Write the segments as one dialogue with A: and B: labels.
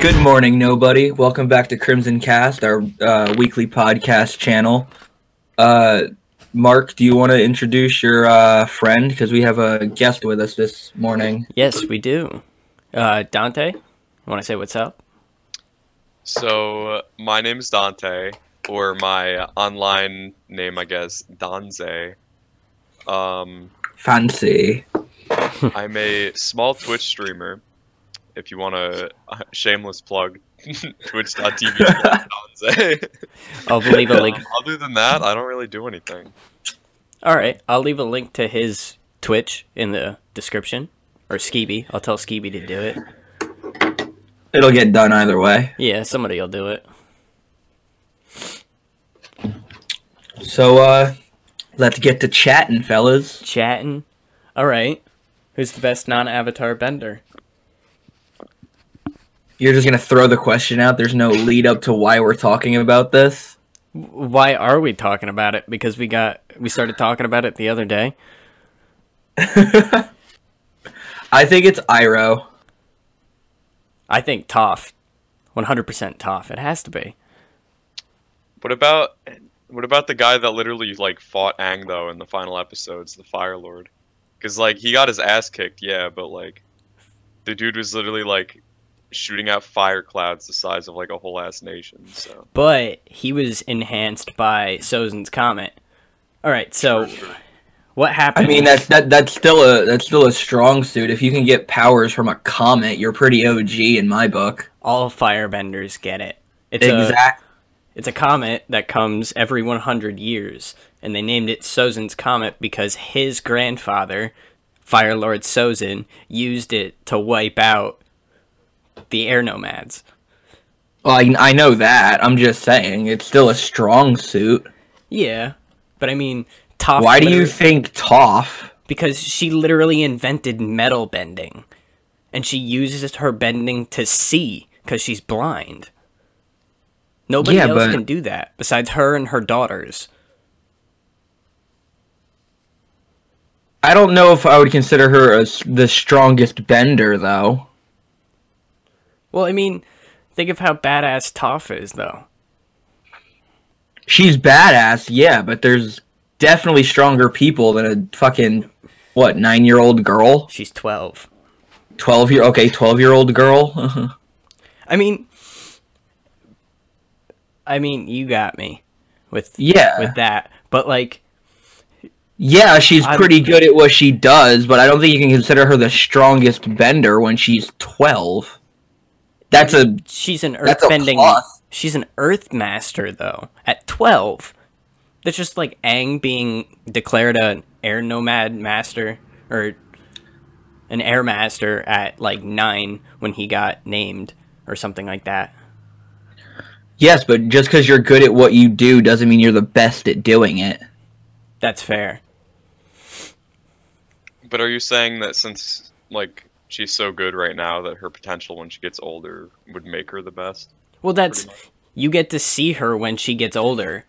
A: Good morning, nobody. Welcome back to CrimsonCast, our weekly podcast channel. Mark, do you want to introduce your friend? Because we have a guest with us this morning.
B: Yes, we do. Dante, you want to say what's up?
C: So, my name is Dante, or my online name, I guess, Danzae.
A: Fancy.
C: I'm a small Twitch streamer. If you want a shameless plug, twitch.tv/Danzae.
B: I'll leave a link.
C: Other than that, I don't really do anything.
B: All right, I'll leave a link to his Twitch in the description. Or Skeeby. I'll tell Skeeby to do it.
A: It'll get done either way.
B: Yeah, somebody will do it.
A: So, let's get to chatting, fellas.
B: Chatting. All right. Who's the best non-Avatar bender?
A: You're just going to throw the question out? There's no lead up to why we're talking about this?
B: Why are we talking about it? Because we started talking about it the other day.
A: I think it's Iroh.
B: I think Toph. 100% Toph. It has to be.
C: What about the guy that literally like fought Aang though in the final episodes, the Fire Lord? Because like he got his ass kicked, yeah, but like the dude was literally like shooting out fire clouds the size of like a whole ass nation. So.
B: But he was enhanced by Sozin's comet. All right, so what happened?
A: I mean, that's still a strong suit. If you can get powers from a comet, you're pretty OG in my book.
B: All firebenders get it. It's a comet that comes every 100 years, and they named it Sozin's comet because his grandfather, Fire Lord Sozin, used it to wipe out the air nomads.
A: Well, I know that. I'm just saying, it's still a strong suit.
B: Yeah, but I mean, Toph...
A: Why do you think Toph?
B: Because she literally invented metal bending. And she uses her bending to see, because she's blind. Nobody else can do that, besides her and her daughters.
A: I don't know if I would consider her the strongest bender, though.
B: Well, I mean, think of how badass Toph is, though.
A: She's badass, yeah, but there's definitely stronger people than a fucking, what, 9-year-old girl?
B: She's 12.
A: 12-year-old girl?
B: I mean, you got me with that, but like...
A: Yeah, she's pretty good at what she does, but I don't think you can consider her the strongest bender when she's 12.
B: She's an earthbending. She's an earth master though. At 12, that's just like Aang being declared an air nomad master or an air master at like 9 when he got named or something like that.
A: Yes, but just because you're good at what you do doesn't mean you're the best at doing it.
B: That's fair.
C: But are you saying that since like she's so good right now that her potential when she gets older would make her the best?
B: Well, you get to see her when she gets older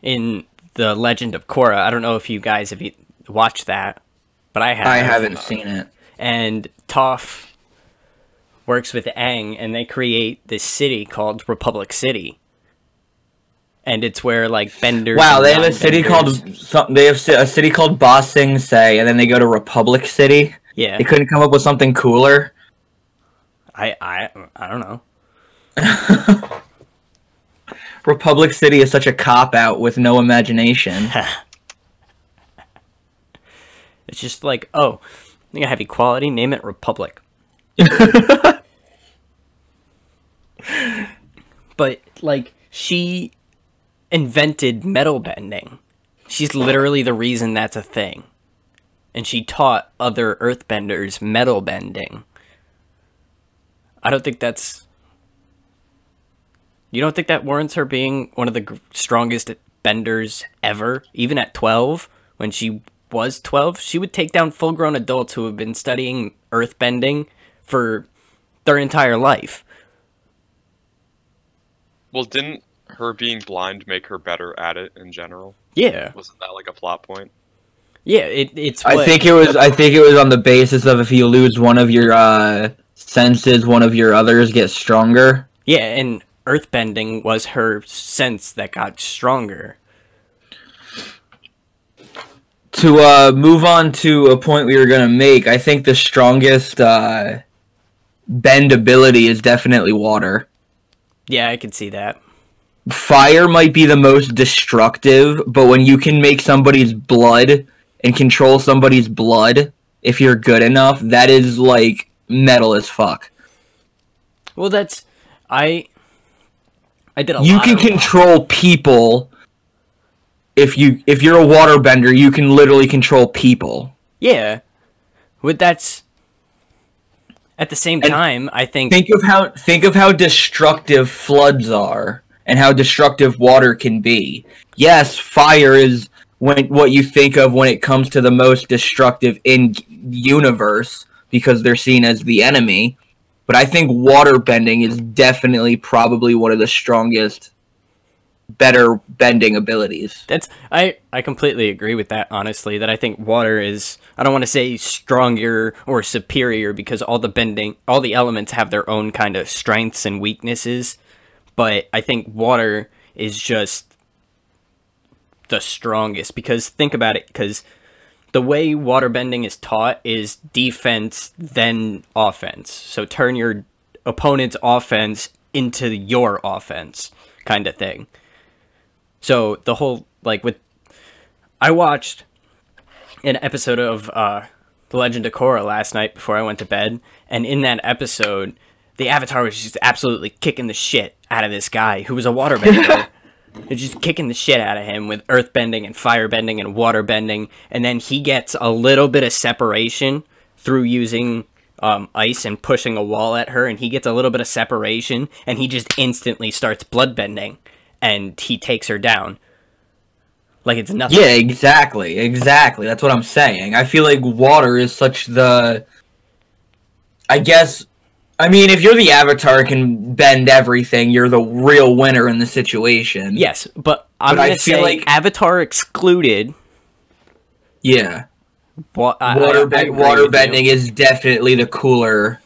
B: in The Legend of Korra. I don't know if you guys have watched that, but I have.
A: I haven't seen it.
B: And Toph works with Aang, and they create this city called Republic City. And it's where like benders.
A: Wow, they have a city called a city called Ba Sing Se, and then they go to Republic City.
B: Yeah.
A: They couldn't come up with something cooler.
B: I don't know.
A: Republic City is such a cop-out with no imagination.
B: It's just like, oh, you're gonna have equality, name it Republic. But, like, she invented metal bending. She's literally the reason that's a thing. And she taught other earthbenders metal bending. I don't think that's... You don't think that warrants her being one of the strongest benders ever? Even at 12? When she was 12? She would take down full-grown adults who have been studying earthbending for their entire life.
C: Well, didn't her being blind make her better at it in general?
B: Yeah.
C: Wasn't that like a plot point?
B: Yeah, it's.
A: I think it was on the basis of if you lose one of your senses, one of your others, gets stronger.
B: Yeah, and earthbending was her sense that got stronger.
A: To move on to a point we were going to make, I think the strongest bend ability is definitely water.
B: Yeah, I can see that.
A: Fire might be the most destructive, but when you can make somebody's blood and control somebody's blood, if you're good enough, that is, like, metal as fuck.
B: Well, that's... I did a lot.
A: You can control people. If you're a waterbender, you can literally control people.
B: Yeah. But that's... At the same time, I think...
A: Think of how destructive floods are, and how destructive water can be. Yes, fire is what you think of when it comes to the most destructive in universe, because they're seen as the enemy. But I think water bending is definitely probably one of the strongest, better bending abilities.
B: I completely agree with that, honestly, that I think water is, I don't want to say stronger or superior, because all the elements have their own kind of strengths and weaknesses, but I think water is just the strongest, because think about it, because the way waterbending is taught is defense, then offense. So turn your opponent's offense into your offense, kind of thing. So the whole, like, I watched an episode of The Legend of Korra last night before I went to bed, and in that episode, the Avatar was just absolutely kicking the shit out of this guy who was a waterbender. They're just kicking the shit out of him with earthbending and firebending and waterbending, and then he gets a little bit of separation through using ice and pushing a wall at her, and he gets a little bit of separation, and he just instantly starts bloodbending, and he takes her down. Like it's nothing.
A: Yeah, exactly. That's what I'm saying. I feel like water is such the... I mean, if you're the Avatar can bend everything, you're the real winner in the situation.
B: Yes, but I'm going to say like Avatar excluded.
A: Yeah. Water bending is definitely the cooler...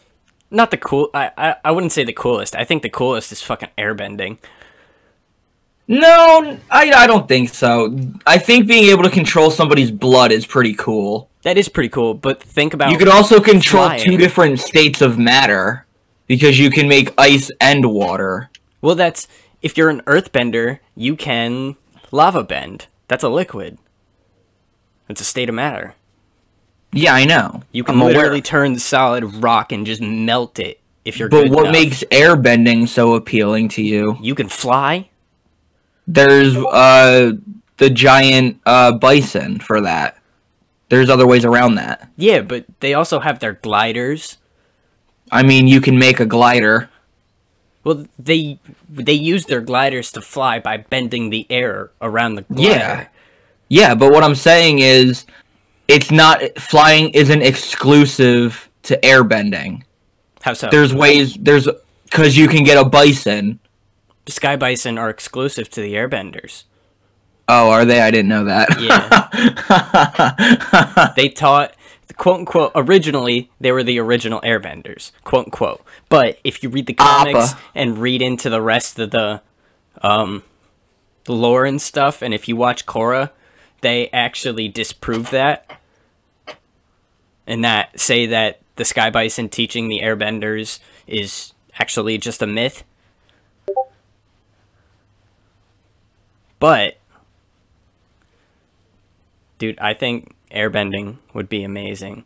B: Not the cool... I wouldn't say the coolest. I think the coolest is fucking airbending.
A: No, I don't think so. I think being able to control somebody's blood is pretty cool.
B: That is pretty cool, but think about...
A: You could also control two different states of matter, because you can make ice and water.
B: Well, that's... If you're an earthbender, you can lava bend. That's a liquid. It's a state of matter.
A: Yeah, I know.
B: You can literally turn solid rock and just melt it, if you're good enough.
A: But what makes airbending so appealing to you?
B: You can fly.
A: There's the giant bison for that. There's other ways around that.
B: Yeah, but they also have their gliders.
A: I mean, you can make a glider.
B: Well, they use their gliders to fly by bending the air around the glider.
A: Yeah, but what I'm saying is, it's not... Flying isn't exclusive to airbending.
B: How so?
A: There's ways... Because you can get a bison.
B: The sky bison are exclusive to the airbenders.
A: Oh, are they? I didn't know that.
B: Yeah. They taught, quote-unquote, originally, they were the original airbenders, quote-unquote. But if you read the comics and read into the rest of the lore and stuff, and if you watch Korra, they actually disprove that. And that say that the sky bison teaching the airbenders is actually just a myth. But... Dude, I think airbending would be amazing.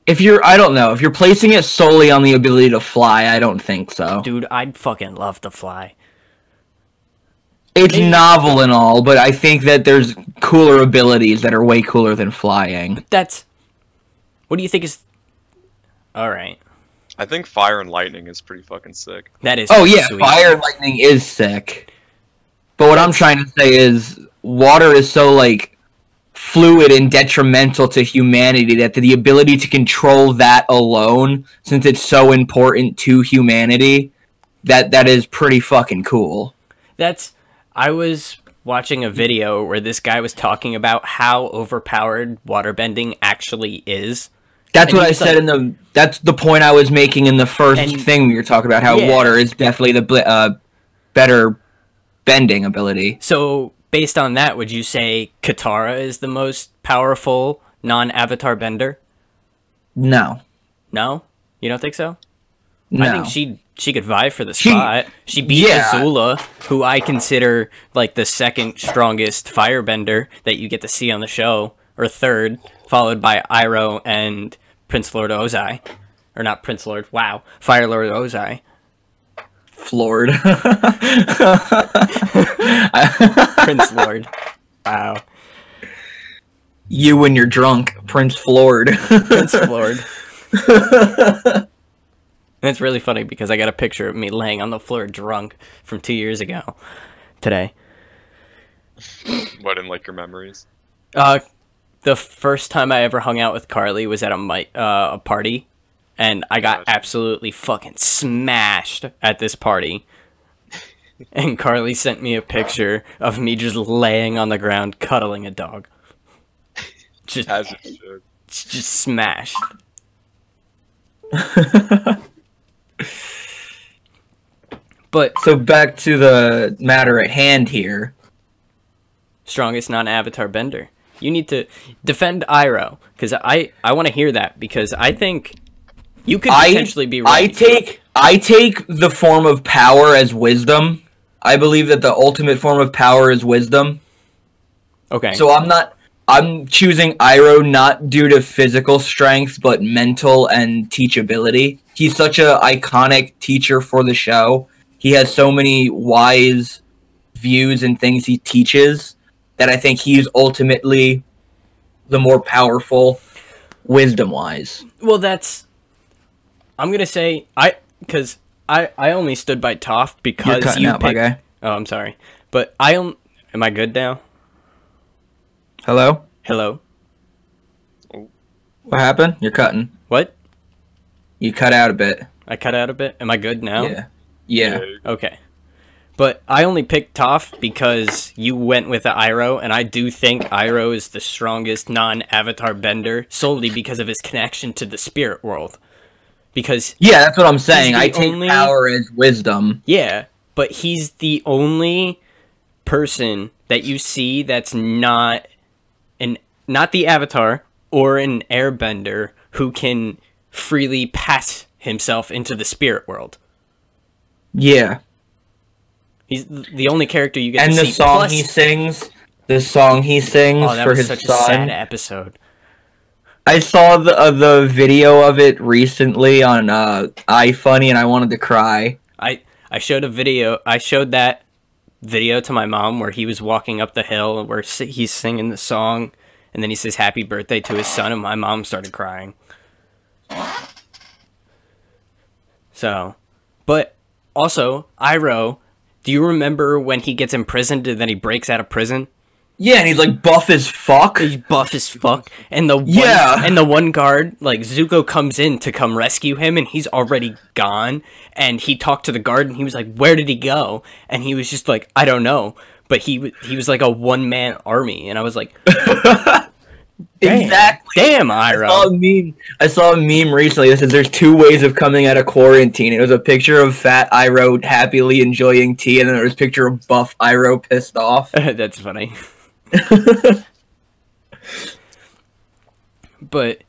A: I don't know. If you're placing it solely on the ability to fly, I don't think so.
B: Dude, I'd fucking love to fly.
A: It's novel and all, but I think that there's cooler abilities that are way cooler than flying.
B: What do you think is... Alright.
C: I think fire and lightning is pretty fucking sick.
B: That is
A: yeah,
B: sweet.
A: Fire and lightning is sick. But what I'm trying to say is, water is so, like... fluid and detrimental to humanity that the ability to control that alone, since it's so important to humanity, that is pretty fucking cool.
B: I was watching a video where this guy was talking about how overpowered waterbending actually is,
A: That's what I said that's the point I was making in the first thing we were talking about, how water is definitely the better bending ability.
B: So, based on that, would you say Katara is the most powerful non-Avatar bender?
A: No.
B: No? You don't think so?
A: No.
B: I think she could vie for the spot. She beat Azula, who I consider like the second strongest firebender that you get to see on the show, or third, followed by Iroh and Prince Lord Ozai. Or not Prince Lord, wow. Fire Lord Ozai.
A: Floored.
B: Prince Lord. Wow.
A: You when you're drunk, Prince Floored.
B: Prince Floored. And it's really funny because I got a picture of me laying on the floor drunk from 2 years ago today.
C: What, in like your memories?
B: The first time I ever hung out with Carly was at a party, and I got absolutely fucking smashed at this party. And Carly sent me a picture of me just laying on the ground cuddling a dog. Just,
C: as it should.
B: Just smashed. But
A: so back to the matter at hand here.
B: Strongest non-Avatar bender. You need to defend Iroh, because I want to hear that, because I think you could potentially be right.
A: I take the form of power as wisdom. I believe that the ultimate form of power is wisdom.
B: Okay.
A: So I'm choosing Iroh not due to physical strength, but mental and teachability. He's such an iconic teacher for the show. He has so many wise views and things he teaches that I think he's ultimately the more powerful, wisdom-wise.
B: Well, I'm gonna say I only stood by Toph because
A: You're cutting out, my guy.
B: Oh, I'm sorry, but am I good now?
A: Hello?
B: Hello?
A: What happened? You're cutting.
B: What?
A: You cut out a bit.
B: I cut out a bit? Am I good now?
A: Yeah.
B: Okay. But I only picked Toph because you went with the Iroh, and I do think Iroh is the strongest non-Avatar bender solely because of his connection to the spirit world. Because
A: that's what I'm saying. I take power as wisdom.
B: Yeah, but he's the only person that you see that's not the Avatar or an airbender who can freely pass himself into the spirit world.
A: Yeah.
B: He's the only character you get to see.
A: And the song he sings for his son.
B: That was such a sad episode.
A: I saw the video of it recently on iFunny, and I wanted to cry.
B: I showed that video to my mom where he was walking up the hill where he's singing the song, and then he says happy birthday to his son, and my mom started crying. So, but also, Iroh, do you remember when he gets imprisoned and then he breaks out of prison?
A: Yeah, and he's like buff as fuck.
B: He's buff as fuck. And the one guard, like Zuko comes in to come rescue him, and he's already gone. And he talked to the guard, and he was like, "Where did he go?" And he was just like, "I don't know." But he was like a one-man army, and I was like,
A: exactly.
B: Damn, Iroh.
A: I saw a meme recently that says there's 2 ways of coming out of quarantine. It was a picture of fat Iroh happily enjoying tea, and then there was a picture of buff Iroh pissed off.
B: That's funny. But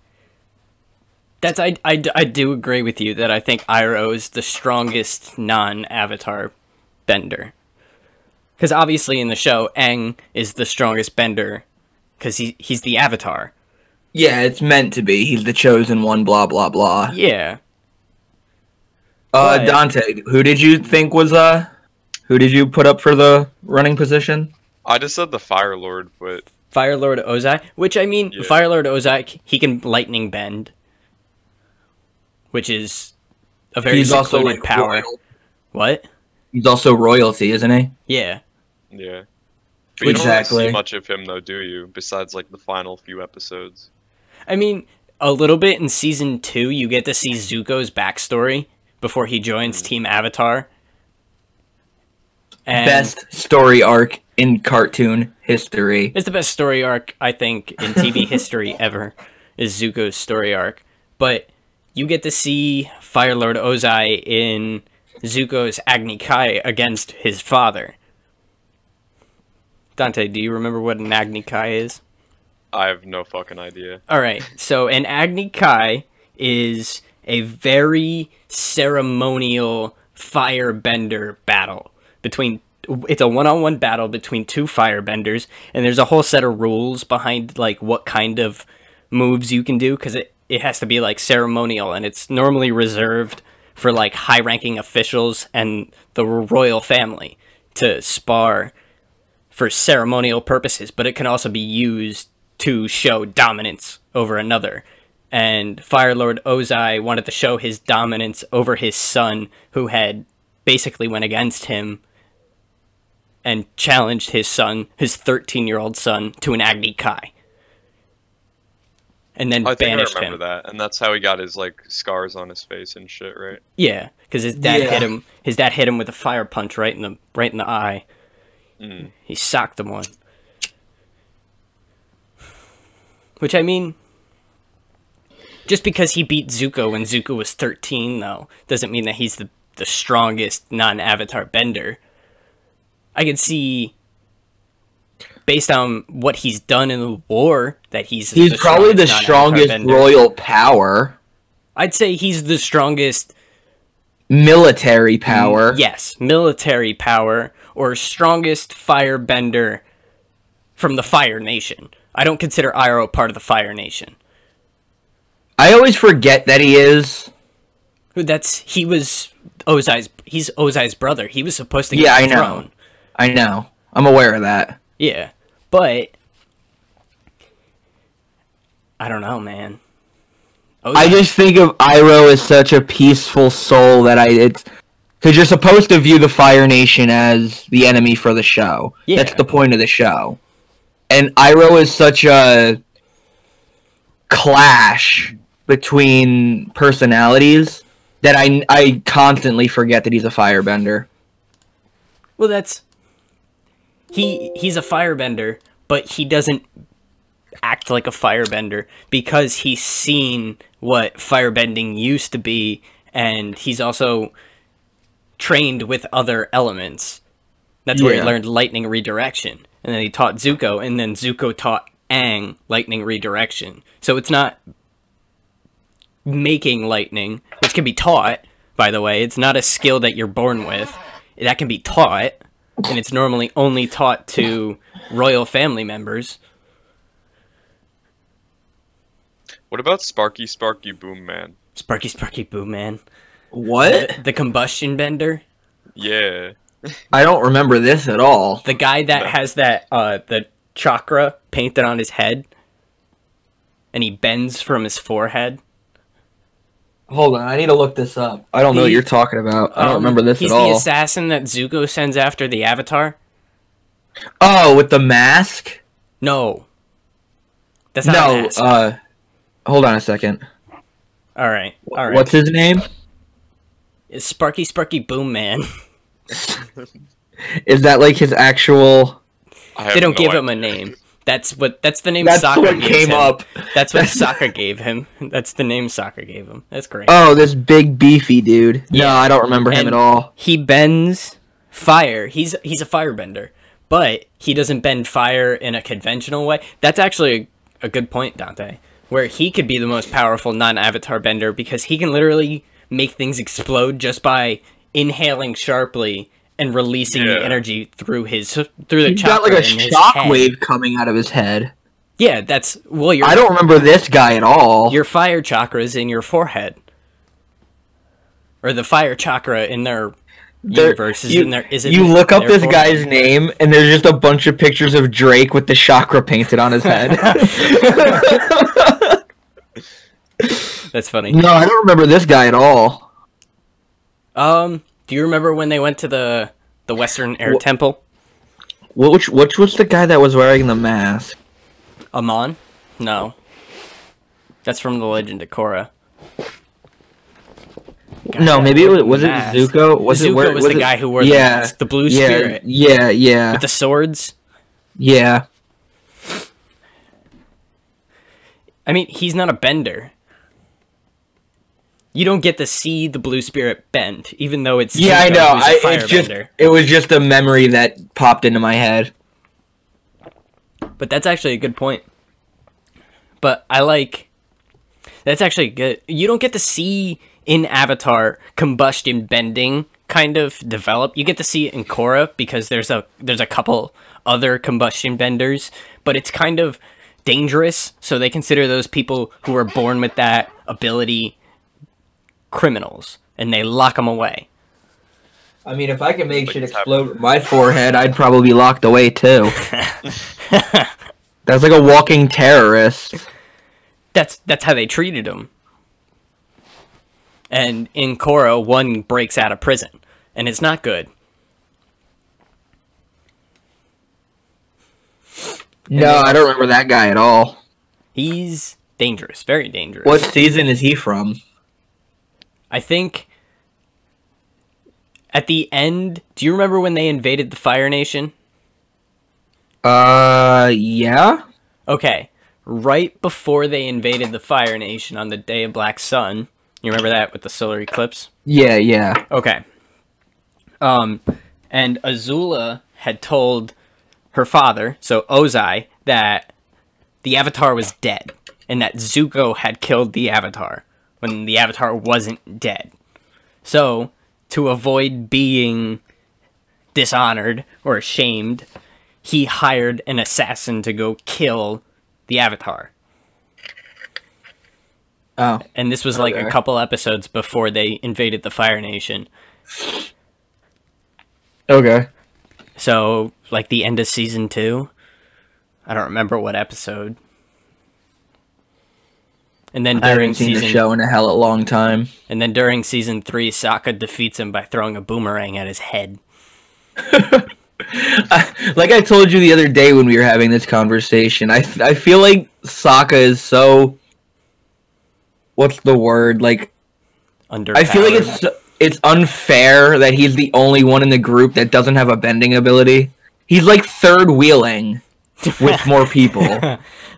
B: I do agree with you that I think Iroh is the strongest non-Avatar bender. Because obviously in the show, Aang is the strongest bender because he's the Avatar.
A: Yeah, it's meant to be. He's the chosen one, blah, blah, blah.
B: Yeah.
A: Danzae, who did you think was, who did you put up for the running position?
C: I just said the Fire Lord, but...
B: Fire Lord Ozai? Which, I mean, Fire Lord Ozai, he can lightning bend. Which is a very secluded power.
A: Royal.
B: What?
A: He's also royalty, isn't he?
B: Yeah.
C: Yeah. But you don't really see much of him, though, do you? Besides, like, the final few episodes.
B: I mean, a little bit in Season 2, you get to see Zuko's backstory before he joins Team Avatar. And
A: best story arc in cartoon history.
B: It's the best story arc, I think, in TV history ever, is Zuko's story arc. but you get to see Fire Lord Ozai in Zuko's Agni Kai against his father. Dante, do you remember what an Agni Kai is?
C: I have no fucking idea.
B: Alright, so an Agni Kai is a very ceremonial firebender battle. It's a one-on-one battle between two firebenders, and there's a whole set of rules behind like what kind of moves you can do, because it has to be like ceremonial, and it's normally reserved for like high-ranking officials and the royal family to spar for ceremonial purposes, but it can also be used to show dominance over another. And Fire Lord Ozai wanted to show his dominance over his son, who had basically went against him and challenged his son, his 13-year-old son, to an Agni Kai. And then banished him.
C: I remember that, and that's how he got his like scars on his face and shit, right?
B: Yeah, because his dad hit him. His dad hit him with a fire punch right in the eye. He socked him one. Which, I mean, just because he beat Zuko when Zuko was 13, though, doesn't mean that he's the strongest non-Avatar bender. I could see, based on what he's done in the war, that he's
A: probably the strongest royal power.
B: I'd say he's the strongest
A: military power.
B: Yes, military power, or strongest firebender from the Fire Nation. I don't consider Iroh part of the Fire Nation.
A: I always forget that he is.
B: He's Ozai's brother. He was supposed to get the throne.
A: I know. I'm aware of that.
B: Yeah, but I don't know, man.
A: I just think of Iroh as such a peaceful soul that because you're supposed to view the Fire Nation as the enemy for the show. Yeah. That's the point of the show. And Iroh is such a clash between personalities that I constantly forget that he's a firebender.
B: Well, he's a firebender, but he doesn't act like a firebender because he's seen what firebending used to be, and he's also trained with other elements. That's where he learned lightning redirection. And then he taught Zuko, and then Zuko taught Aang lightning redirection. So it's not making lightning, which can be taught, by the way. It's not a skill that you're born with. That can be taught, and it's normally only taught to royal family members.
C: What about Sparky Sparky Boom Man?
B: Sparky Sparky Boom Man.
A: What?
B: The combustion bender?
C: Yeah.
A: I don't remember this at all.
B: The guy that has that the chakra painted on his head, and he bends from his forehead.
A: Hold on, I need to look this up. I don't know what you're talking about. I don't remember this at all.
B: He's the assassin that Zuko sends after the Avatar.
A: Oh, with the mask?
B: No. That's not a mask.
A: Hold on a second.
B: All right.
A: What's his name?
B: It's Sparky Sparky Boom Man.
A: Is that like his actual...
B: They don't give him a name. That's the name Sokka gave him. That's what Sokka gave him. That's the name Sokka gave him. That's great.
A: Oh, this big beefy dude. Yeah. No, I don't remember him at all.
B: He bends fire. He's a firebender, but he doesn't bend fire in a conventional way. That's actually a good point, Dante, where he could be the most powerful non-Avatar bender because he can literally make things explode just by inhaling sharply and releasing the energy through the chakra.
A: He's got like a shockwave coming out of his head.
B: Yeah, that's... Well,
A: I don't remember this guy at all.
B: Your fire chakra is in your forehead. Or the fire chakra in their universe is in their...
A: You look up this guy's name, and there's just a bunch of pictures of Drake with the chakra painted on his head.
B: That's funny.
A: No, I don't remember this guy at all.
B: Do you remember when they went to the Western Air Temple?
A: Which was the guy that was wearing the mask?
B: Amon? No. That's from the Legend of Korra.
A: No, maybe it was it Zuko?
B: Zuko was the guy who wore the mask. The blue spirit.
A: Yeah.
B: With the swords?
A: Yeah.
B: I mean, he's not a bender. You don't get to see the blue spirit bend, even though it's
A: yeah, I know. It was just a memory that popped into my head.
B: But that's actually a good point. But that's actually good. You don't get to see in Avatar combustion bending kind of develop. You get to see it in Korra because there's a couple other combustion benders, but it's kind of dangerous, so they consider those people who are born with that ability criminals, and they lock them away.
A: I mean, if I can make shit explode with my forehead, I'd probably be locked away too. That's like a walking terrorist.
B: That's how they treated him. And in Korra, one breaks out of prison, and it's not good.
A: No, I don't remember that guy at all.
B: He's dangerous, very dangerous.
A: What season is he from?
B: I think at the end, do you remember when they invaded the Fire Nation?
A: Yeah.
B: Okay, right before they invaded the Fire Nation on the Day of Black Sun, you remember that with the solar eclipse?
A: Yeah.
B: Okay. And Azula had told her father, so Ozai, that the Avatar was dead, and that Zuko had killed the Avatar, when the Avatar wasn't dead. So, to avoid being dishonored or ashamed, he hired an assassin to go kill the Avatar.
A: Oh.
B: And this was like a couple episodes before they invaded the Fire Nation.
A: Okay.
B: So, like the end of season 2? I don't remember what episode. And then
A: I haven't seen the show in a hella long time.
B: And then during season 3, Sokka defeats him by throwing a boomerang at his head.
A: Like I told you the other day when we were having this conversation, I feel like Sokka is so... What's the word? Like...
B: Underpowered.
A: I feel like it's unfair that he's the only one in the group that doesn't have a bending ability. He's like third wheeling with more people.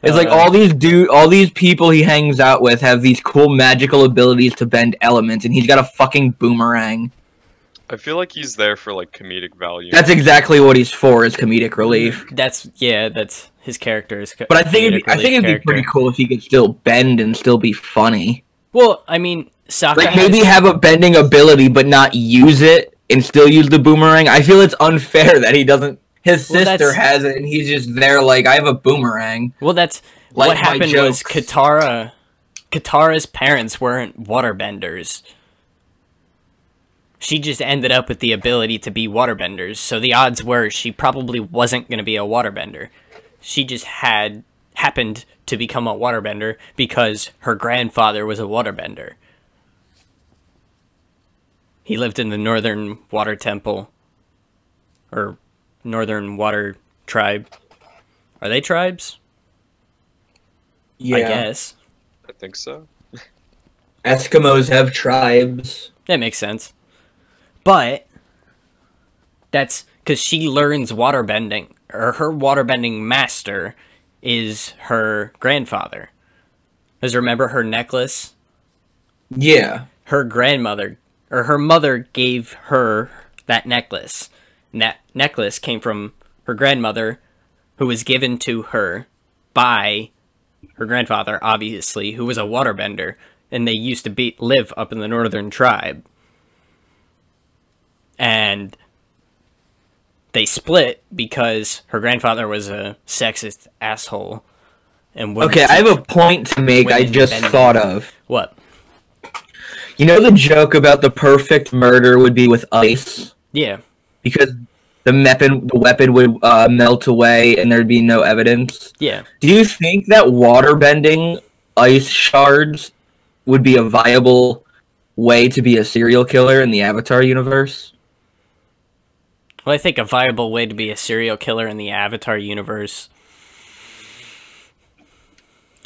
A: It's like all these people he hangs out with have these cool magical abilities to bend elements, and he's got a fucking boomerang.
C: I feel like he's there for like comedic value.
A: That's exactly what he's for, is comedic relief.
B: That's his character.
A: But I think it'd be pretty cool if he could still bend and still be funny.
B: Well, I mean, Sokka
A: like maybe have a bending ability but not use it and still use the boomerang. I feel it's unfair that he doesn't. His sister has it and he's just there like, I have a boomerang.
B: Well, that's
A: like
B: what happened was Katara's parents weren't waterbenders. She just ended up with the ability to be waterbenders, so the odds were she probably wasn't going to be a waterbender. She just happened to become a waterbender because her grandfather was a waterbender. He lived in the Northern Water Temple, or Northern Water Tribe. Are they tribes?
A: Yeah.
B: I guess.
C: I think so.
A: Eskimos have tribes.
B: That makes sense. But that's because she learns waterbending, or her waterbending master is her grandfather. Because remember her necklace?
A: Yeah.
B: Her grandmother, or her mother gave her that necklace. And that necklace came from her grandmother, who was given to her by her grandfather, obviously, who was a waterbender. And they used to live up in the Northern Tribe. And they split because her grandfather was a sexist asshole. And
A: okay, I have a point to make I just thought of.
B: What?
A: You know the joke about the perfect murder would be with ice?
B: Yeah.
A: Because the weapon would melt away and there'd be no evidence?
B: Yeah.
A: Do you think that waterbending ice shards would be a viable way to be a serial killer in the Avatar universe?
B: Well, I think a viable way to be a serial killer in the Avatar universe,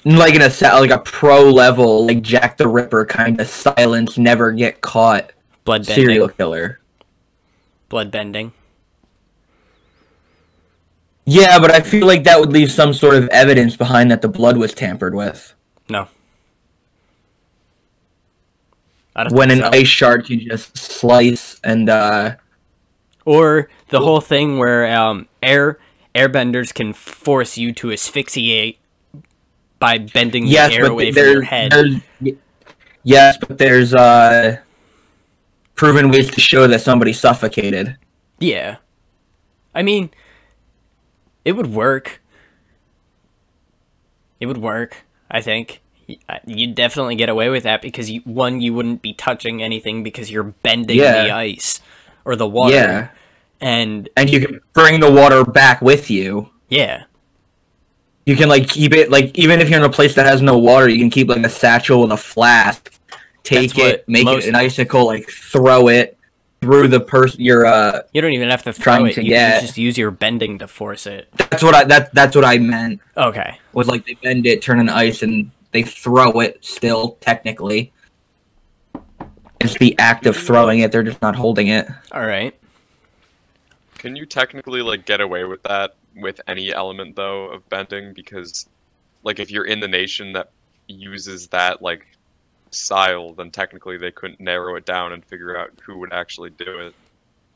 A: like in a pro level, like Jack the Ripper kind of silence, never get caught, serial killer.
B: Bloodbending.
A: Yeah, but I feel like that would leave some sort of evidence behind that the blood was tampered with.
B: No.
A: When an ice shard can just slice and
B: or the whole thing where airbenders can force you to asphyxiate by bending the air away from your head.
A: Yes, but there's proven ways to show that somebody suffocated.
B: Yeah. I mean, it would work. It would work, I think. You'd definitely get away with that because, you wouldn't be touching anything because you're bending the ice or the water.
A: Yeah.
B: And
A: you can bring the water back with you.
B: Yeah.
A: You can, like, keep it, like, even if you're in a place that has no water, you can keep, like, a satchel with a flask, take it, make it an icicle, like, throw it through the person you're,
B: you don't even have to throw it. You can just use your bending to force it.
A: That's what I meant.
B: Okay.
A: Was, like, they bend it, turn into ice, and they throw it still, technically. It's the act of throwing it, they're just not holding it.
B: Alright.
C: Can you technically, like, get away with that with any element, though, of bending? Because, like, if you're in the nation that uses that, like, style, then technically they couldn't narrow it down and figure out who would actually do it.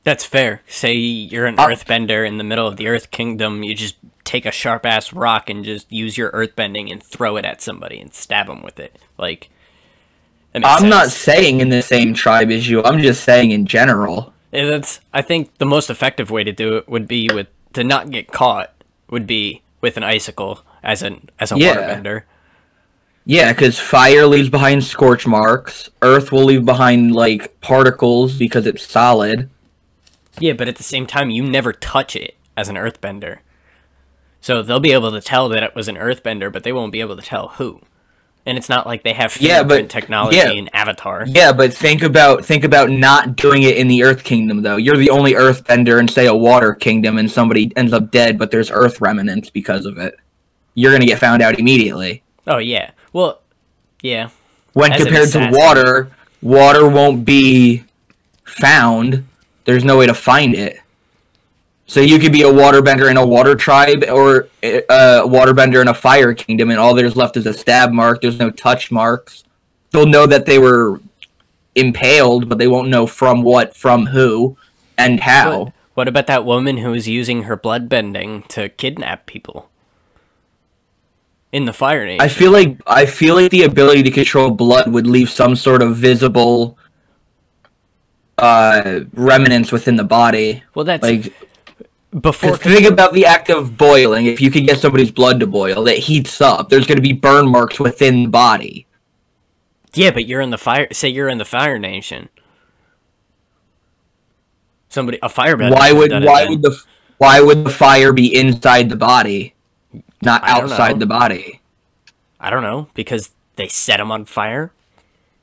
B: That's fair. Say you're an earthbender in the middle of the Earth Kingdom, you just take a sharp-ass rock and just use your earthbending and throw it at somebody and stab them with it. Like,
A: I'm not saying in the same tribe as you, I'm just saying in general.
B: I think the most effective way to do it would be to not get caught would be with an icicle as a waterbender.
A: Yeah, because fire leaves behind scorch marks. Earth will leave behind, like, particles because it's solid.
B: Yeah, but at the same time, you never touch it as an earthbender. So they'll be able to tell that it was an earthbender, but they won't be able to tell who. And it's not like they have fingerprint technology in Avatar.
A: Yeah, but think about not doing it in the Earth Kingdom, though. You're the only earthbender in, say, a Water Kingdom, and somebody ends up dead, but there's Earth remnants because of it. You're gonna get found out immediately.
B: Oh, yeah. Well, yeah.
A: When compared to water won't be found. There's no way to find it. So you could be a waterbender in a water tribe or a waterbender in a fire kingdom, and all there's left is a stab mark. There's no touch marks. They'll know that they were impaled, but they won't know from what, from who, and how.
B: What about that woman who was using her bloodbending to kidnap people? In the Fire Nation.
A: I feel like the ability to control blood would leave some sort of visible remnants within the body.
B: Well, that's
A: like
B: before.
A: Think about the act of boiling. If you could get somebody's blood to boil, that heats up. There's going to be burn marks within the body.
B: Yeah, but you're in the fire. Say you're in the Fire Nation. A firebender.
A: Why would the fire be inside the body, not outside the body?
B: I don't know, because they set them on fire.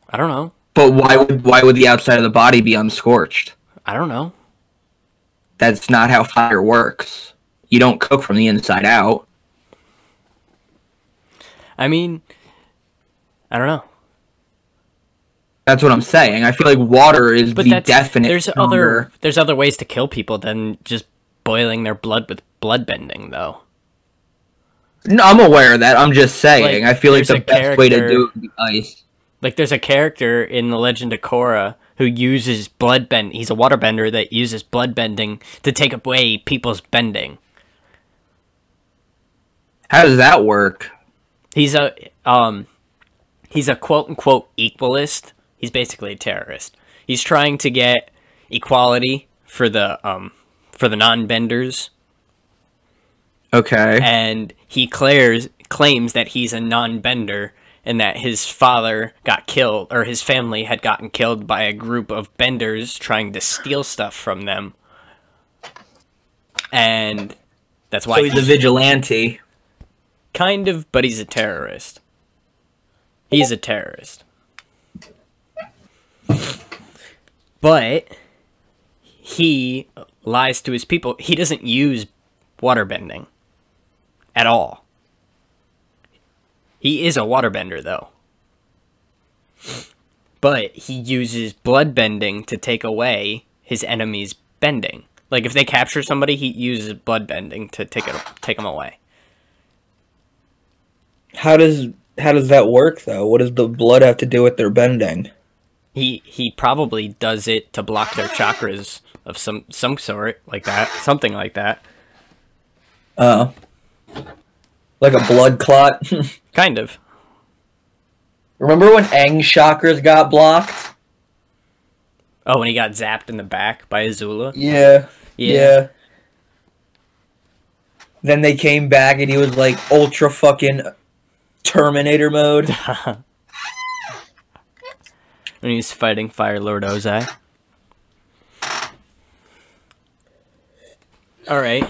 B: I don't know.
A: But why would the outside of the body be unscorched?
B: I don't know.
A: That's not how fire works. You don't cook from the inside out.
B: I mean, I don't know.
A: That's what I'm saying. I feel like water is the definite.
B: There's other ways to kill people than just boiling their blood with bloodbending, though.
A: No, I'm aware of that. I'm just saying. I feel like the best way to do it would be ice.
B: Like, there's a character in The Legend of Korra who uses bloodbend. He's a waterbender that uses bloodbending to take away people's bending.
A: How does that work?
B: He's a quote-unquote equalist. He's basically a terrorist. He's trying to get equality for the non-benders.
A: Okay.
B: And he claims that he's a non-bender and that his father got killed, or his family had gotten killed by a group of benders trying to steal stuff from them. And that's why
A: he's a vigilante.
B: Kind of, but he's a terrorist. He's a terrorist. But he lies to his people. He doesn't use waterbending at all. He is a waterbender, though. But he uses bloodbending to take away his enemy's bending. Like, if they capture somebody, he uses bloodbending to take them away.
A: How does that work, though? What does the blood have to do with their bending?
B: He probably does it to block their chakras of some sort, like that, something like that.
A: Oh. Like a blood clot?
B: Kind of.
A: Remember when Aang's chakras got blocked?
B: Oh, when he got zapped in the back by Azula?
A: Yeah. Then they came back and he was like ultra fucking Terminator mode.
B: When he was fighting Fire Lord Ozai. Alright.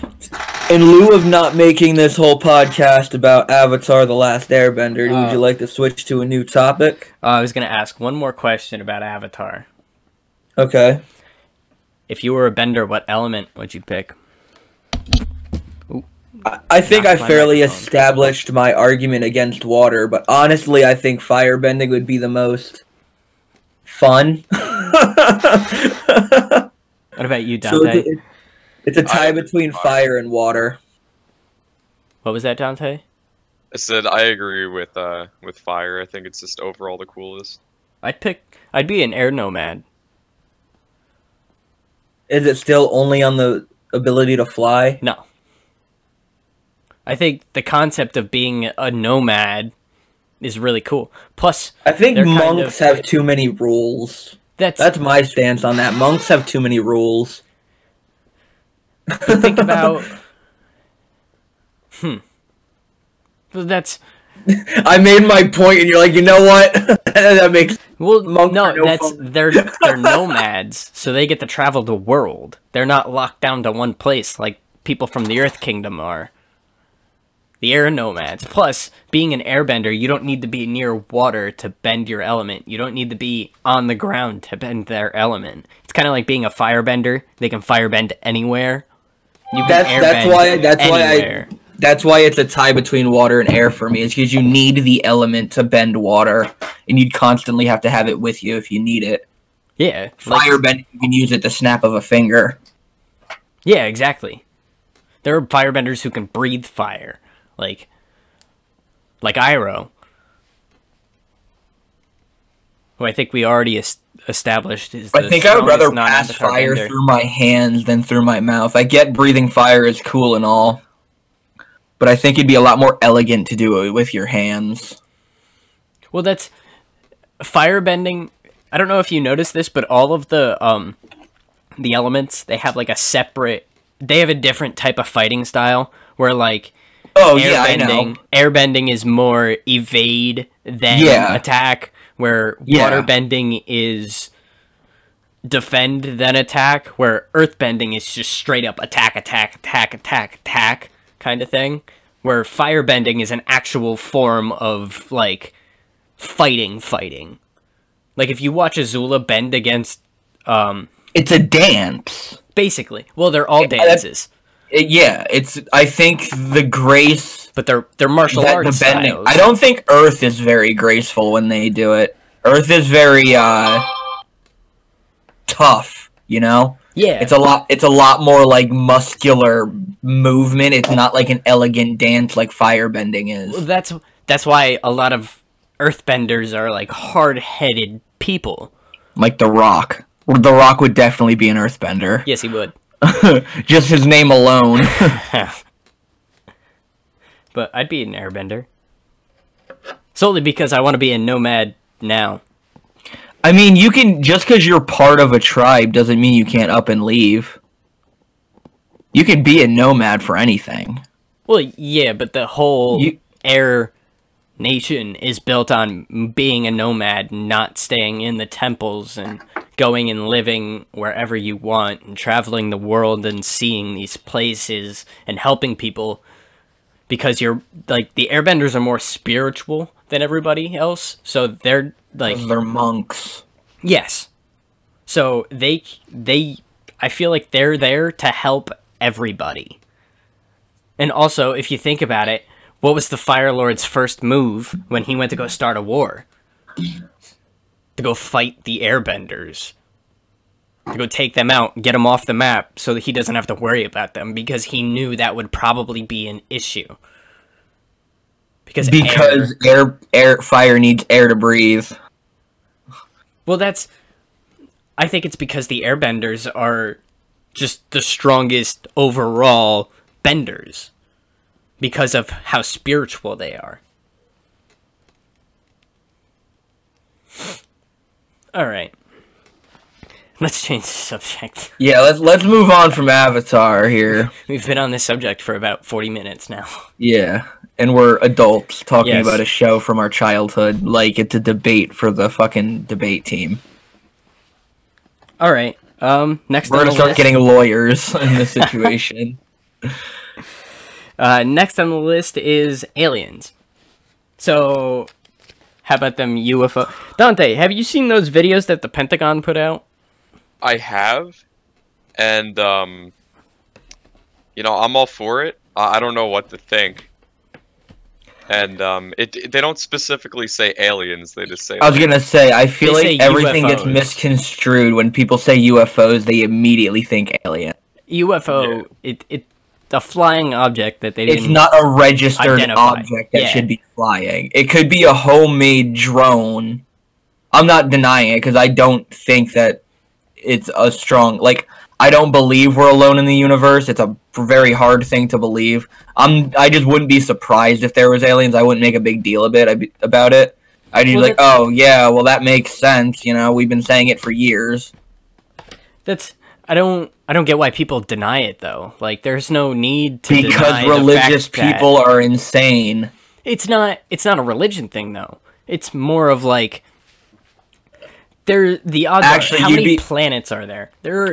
A: In lieu of not making this whole podcast about Avatar: The Last Airbender, would you like to switch to a new topic?
B: I was going to ask one more question about Avatar.
A: Okay.
B: If you were a bender, what element would you pick? Ooh,
A: I think I fairly established my argument against water, but honestly, I think firebending would be the most fun.
B: What about you, Danzae?
A: So it's a tie between fire and water.
B: What was that, Danzae?
C: I said I agree with fire. I think it's just overall the coolest.
B: I'd be an air nomad.
A: Is it still only on the ability to fly?
B: No. I think the concept of being a nomad is really cool. Plus,
A: I think monks have too many rules. That's my stance on that. Monks have too many rules.
B: Think about... That's...
A: I made my point, and you're like, you know what? That makes...
B: Well, they're nomads, so they get to travel the world. They're not locked down to one place like people from the Earth Kingdom are. The air nomads. Plus, being an airbender, you don't need to be near water to bend your element. You don't need to be on the ground to bend their element. It's kind of like being a firebender. They can firebend anywhere. You can airbend
A: That's why it's a tie between water and air for me. Is because you need the element to bend water, and you'd constantly have to have it with you if you need it.
B: Yeah.
A: Firebending, you can use it the snap of a finger.
B: Yeah, exactly. There are firebenders who can breathe fire. Like Iroh, who I think we already established is.
A: I think I would rather pass fire through my hands than through my mouth. I get breathing fire is cool and all, but I think it'd be a lot more elegant to do it with your hands.
B: Well, that's firebending. I don't know if you noticed this, but all of the elements, they have like a separate. They have a different type of fighting style where like.
A: Oh, yeah, I know.
B: Airbending is more evade than attack, where waterbending is defend then attack, where earthbending is just straight up attack kind of thing, where firebending is an actual form of, like, fighting. Like, if you watch Azula bend against...
A: it's a dance.
B: Basically. Well, they're all dances.
A: I think the grace...
B: But they're martial arts styles.
A: I don't think Earth is very graceful when they do it. Earth is very, tough, you know?
B: Yeah.
A: It's a lot more, like, muscular movement. It's not like an elegant dance like firebending is.
B: Well, that's why a lot of earthbenders are, like, hard-headed people.
A: Like The Rock. The Rock would definitely be an earthbender.
B: Yes, he would.
A: Just his name alone.
B: But I'd be an airbender. Solely because I want to be a nomad now.
A: I mean, you can... Just because you're part of a tribe doesn't mean you can't up and leave. You can be a nomad for anything.
B: Well, yeah, but the whole air nation is built on being a nomad, not staying in the temples and going and living wherever you want and traveling the world and seeing these places and helping people, because you're like the airbenders are more spiritual than everybody else, so they're like
A: they're monks.
B: Yes. So they I feel like they're there to help everybody. And also, if you think about it, what was the Fire Lord's first move when he went to go start a war? To go fight the airbenders. To go take them out, get them off the map, so that he doesn't have to worry about them, because he knew that would probably be an issue. Because
A: fire needs air to breathe.
B: Well, I think it's because the airbenders are just the strongest overall benders because of how spiritual they are. All right. Let's change the subject.
A: Yeah, let's move on from Avatar here.
B: We've been on this subject for about 40 minutes now.
A: Yeah, and we're adults talking about a show from our childhood like it's a debate for the fucking debate team.
B: All right. Next
A: we're gonna start getting lawyers in this situation.
B: Next on the list is aliens. So, how about them UFO? Danzae, have you seen those videos that the Pentagon put out?
C: I have, and you know, I'm all for it. I don't know what to think. And they don't specifically say aliens. They just say.
A: I was gonna say, I feel like everything gets misconstrued when people say UFOs. They immediately think alien.
B: UFO, yeah. A flying object that they didn't.
A: It's not a registered object that should be flying. It could be a homemade drone. I'm not denying it because I don't think that it's a strong, like, I don't believe we're alone in the universe. It's a very hard thing to believe. I just wouldn't be surprised if there was aliens. I wouldn't make a big deal about it. I'd be like, oh yeah, well that makes sense. You know, we've been saying it for years.
B: I don't get why people deny it though. Like, there's no need to
A: because religious people are insane.
B: It's not a religion thing though. It's more of like. The odds are, how many planets are there?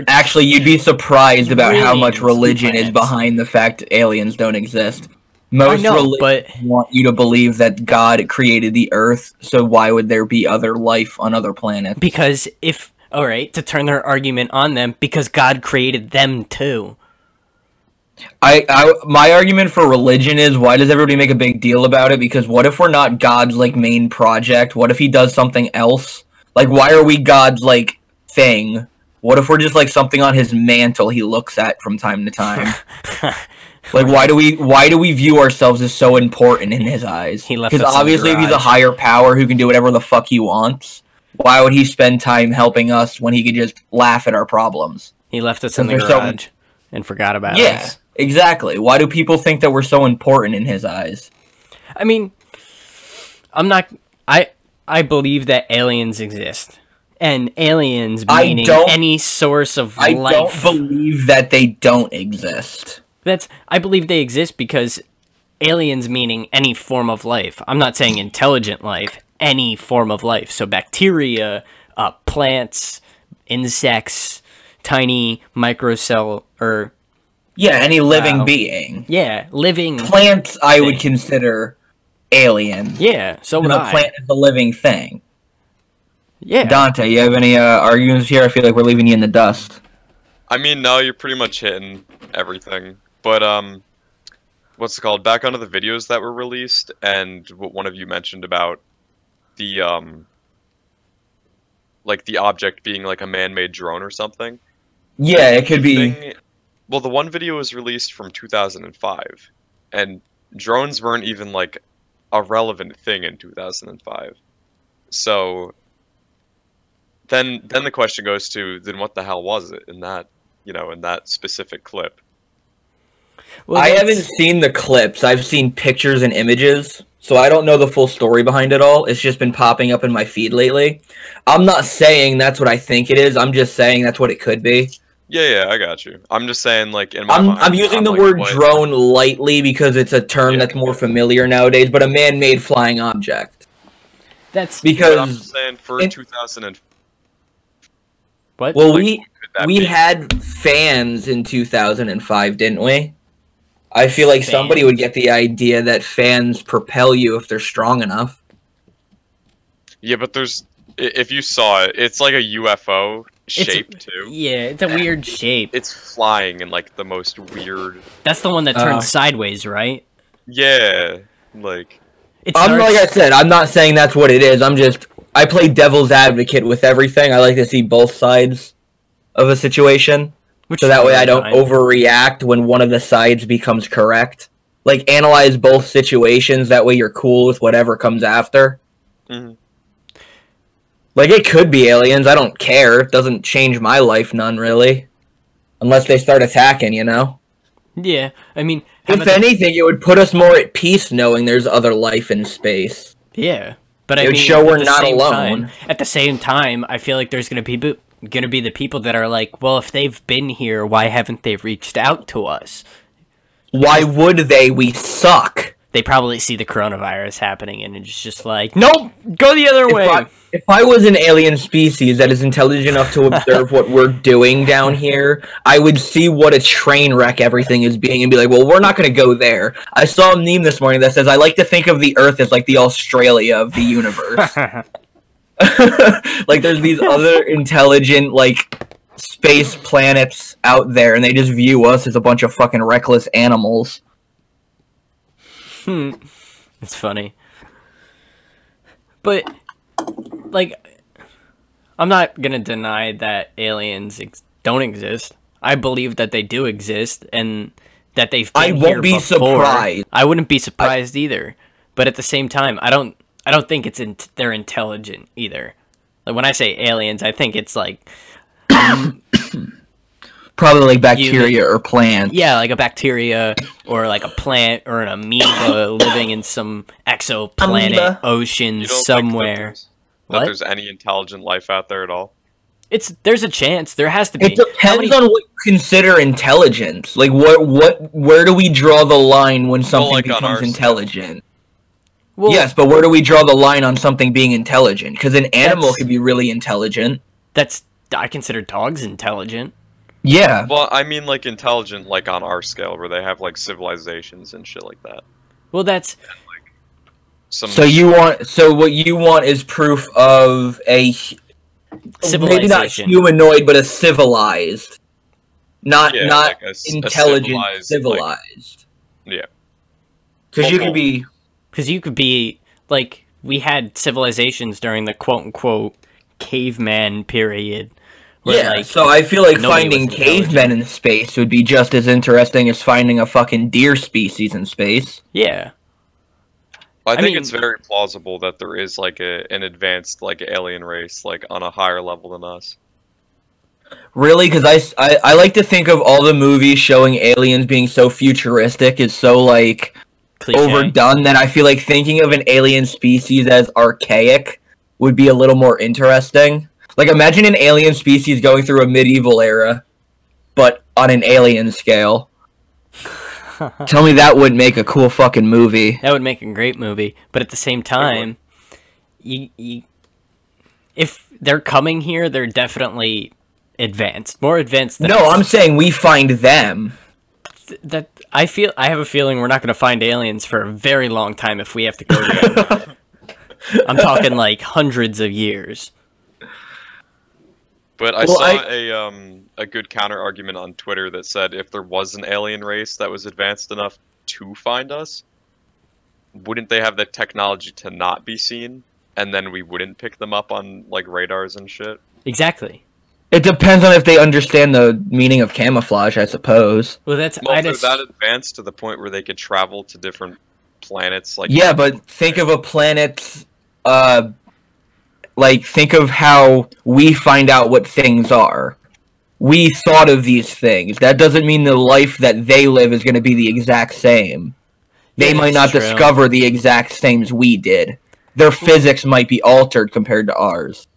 A: Actually, you'd be surprised about how much religion is behind the fact aliens don't exist. Most religions want you to believe that God created the Earth, so why would there be other life on other planets?
B: Because to turn their argument on them, because God created them too.
A: My argument for religion is, why does everybody make a big deal about it? Because what if we're not God's, like, main project? What if he does something else? Like, why are we God's, like, thing? What if we're just, like, something on his mantle he looks at from time to time? Like, why do we view ourselves as so important in his eyes? Because obviously if he's a higher power who can do whatever the fuck he wants, why would he spend time helping us when he could just laugh at our problems?
B: He left us in the garage and forgot about us.
A: Yeah, exactly. Why do people think that we're so important in his eyes?
B: I mean, I believe that aliens exist. And aliens meaning any source of life.
A: I don't believe that they don't exist.
B: I believe they exist because aliens meaning any form of life. I'm not saying intelligent life, any form of life. So bacteria, plants, insects, tiny microcell, or...
A: Yeah, any living being.
B: Yeah, living...
A: Plants I would consider... alien.
B: Yeah, so would I.
A: The plant is a living thing.
B: Yeah.
A: Danzae, you have any arguments here? I feel like we're leaving you in the dust.
C: I mean, no, you're pretty much hitting everything. But, what's it called? Back onto the videos that were released, and what one of you mentioned about the, like, the object being, like, a man-made drone or something.
A: Yeah, it could be.
C: Well, the one video was released from 2005, and drones weren't even, like, a relevant thing in 2005. So then the question goes to, then what the hell was it in that, in that specific clip?
A: Well, I haven't seen the clips. I've seen pictures and images, so I don't know the full story behind it all. It's just been popping up in my feed lately. I'm not saying that's what I think it is. I'm just saying that's what it could be.
C: Yeah, I got you. I'm just saying, like, in my mind,
A: I'm using the word drone lightly because it's a term that's more familiar nowadays, but a man-made flying object.
B: That's
C: because I'm saying for 2000.
B: What?
A: Well, we had fans in 2005, didn't we? I feel like somebody would get the idea that fans propel you if they're strong enough.
C: Yeah, but if you saw it, it's like a UFO shape too.
B: Yeah, it's a weird shape.
C: It's flying in like the most weird.
B: That's the one that turns sideways, right?
C: Yeah, like.
A: Like I said, I'm not saying that's what it is. I play devil's advocate with everything. I like to see both sides of a situation. So that way I don't overreact when one of the sides becomes correct. Like, analyze both situations. That way you're cool with whatever comes after.
C: Mm-hmm.
A: Like, it could be aliens. I don't care. It doesn't change my life none, really. Unless they start attacking, you know?
B: Yeah, I mean...
A: If anything, it would put us more at peace knowing there's other life in space.
B: Yeah, but
A: it
B: I
A: would
B: mean,
A: show we're not alone.
B: At the same time, I feel like there's going to be the people that are like, well, if they've been here, why haven't they reached out to us?
A: Why would they? We suck.
B: They probably see the coronavirus happening and it's just like, nope, go the other way.
A: If I was an alien species that is intelligent enough to observe what we're doing down here, I would see what a train wreck everything is being and be like, well, we're not going to go there. I saw a meme this morning that says, I like to think of the Earth as like the Australia of the universe. Like, there's these other intelligent, like, space planets out there, and they just view us as a bunch of fucking reckless animals.
B: It's funny. But, like, I'm not gonna deny that aliens don't exist. I believe that they do exist, and that they've been here before. I won't be surprised. I wouldn't be surprised either. But at the same time, I don't think they're intelligent either. Like, when I say aliens, I think it's like...
A: Probably like bacteria or plants.
B: Yeah, like a bacteria or like a plant or an amoeba living in some exoplanet ocean somewhere.
C: That there's any intelligent life out there at all?
B: There's a chance. There has to be.
A: It depends on what you consider intelligence. Like, where do we draw the line when something becomes intelligent? Well, yes, but where do we draw the line on something being intelligent? Because an animal could be really intelligent.
B: I consider dogs intelligent.
A: Yeah.
C: Well, I mean, like, intelligent, like, on our scale, where they have, like, civilizations and shit like that.
B: Well, that's...
A: And, like, so what you want is proof of a... Civilization. Maybe not humanoid, but a civilized. Not like intelligent, civilized.
C: Like, yeah.
A: Because you could be...
B: Because you could be, like, we had civilizations during the quote-unquote caveman period.
A: Yeah, like, so I feel like finding cavemen in space would be just as interesting as finding a fucking deer species in space.
B: Yeah.
C: I think it's very plausible that there is, like, an advanced, like, alien race, like, on a higher level than us.
A: Really? Because I like to think of all the movies showing aliens being so futuristic is so, like, cliche. Overdone that I feel like thinking of an alien species as archaic would be a little more interesting. Like, imagine an alien species going through a medieval era, but on an alien scale. Tell me that wouldn't make a cool fucking movie.
B: That would make a great movie, but at the same time, if they're coming here, they're definitely advanced. More advanced than us.
A: I'm saying we find them.
B: I have a feeling we're not going to find aliens for a very long time if we have to go together. I'm talking, like, hundreds of years.
C: But I saw a good counter argument on Twitter that said if there was an alien race that was advanced enough to find us, wouldn't they have the technology to not be seen, and then we wouldn't pick them up on, like, radars and shit?
B: Exactly.
A: It depends on if they understand the meaning of camouflage, I suppose.
B: Well,
C: if they're that advanced to the point where they could travel to different planets, like...
A: Yeah, but think of a planet, like, think of how we find out what things are. We thought of these things. That doesn't mean the life that they live is going to be the exact same. They might not discover the exact same as we did. Their physics might be altered compared to ours.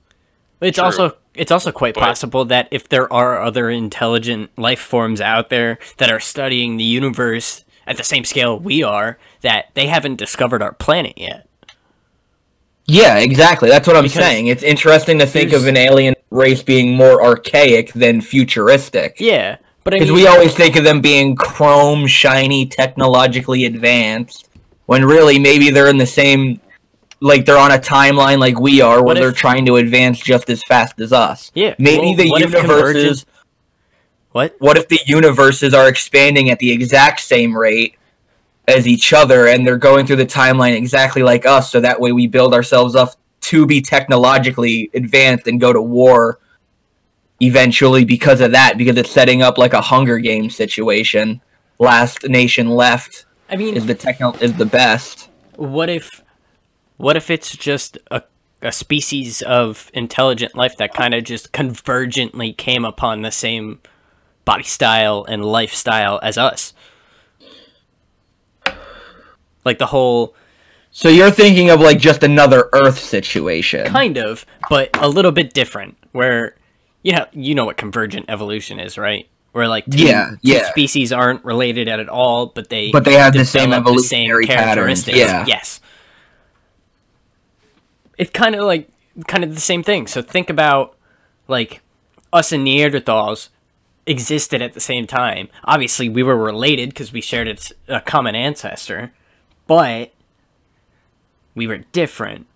B: It's also quite possible that if there are other intelligent life forms out there that are studying the universe at the same scale we are, that they haven't discovered our planet yet.
A: Yeah, exactly. That's what I'm saying. It's interesting to think of an alien race being more archaic than futuristic.
B: Yeah, but
A: because we always think of them being chrome, shiny, technologically advanced, when really maybe they're in the same, like they're on a timeline like we are, where they're trying to advance just as fast as us.
B: Yeah,
A: maybe the universes. What if the universes are expanding at the exact same rate as each other, and they're going through the timeline exactly like us, so that way we build ourselves up to be technologically advanced and go to war eventually because of that, because it's setting up like a Hunger Games situation. Last nation left is the best.
B: What if it's just a a species of intelligent life that kind of just convergently came upon the same body style and lifestyle as us. Like the whole...
A: So you're thinking of like just another Earth situation.
B: Kind of, but a little bit different. Where, you know what convergent evolution is, right? Where like two species aren't related at all, but they
A: have the same evolutionary characteristics. Yeah.
B: Yes. It's kind of the same thing. So think about like us and Neanderthals existed at the same time. Obviously, we were related because we shared a common ancestor, but we were different.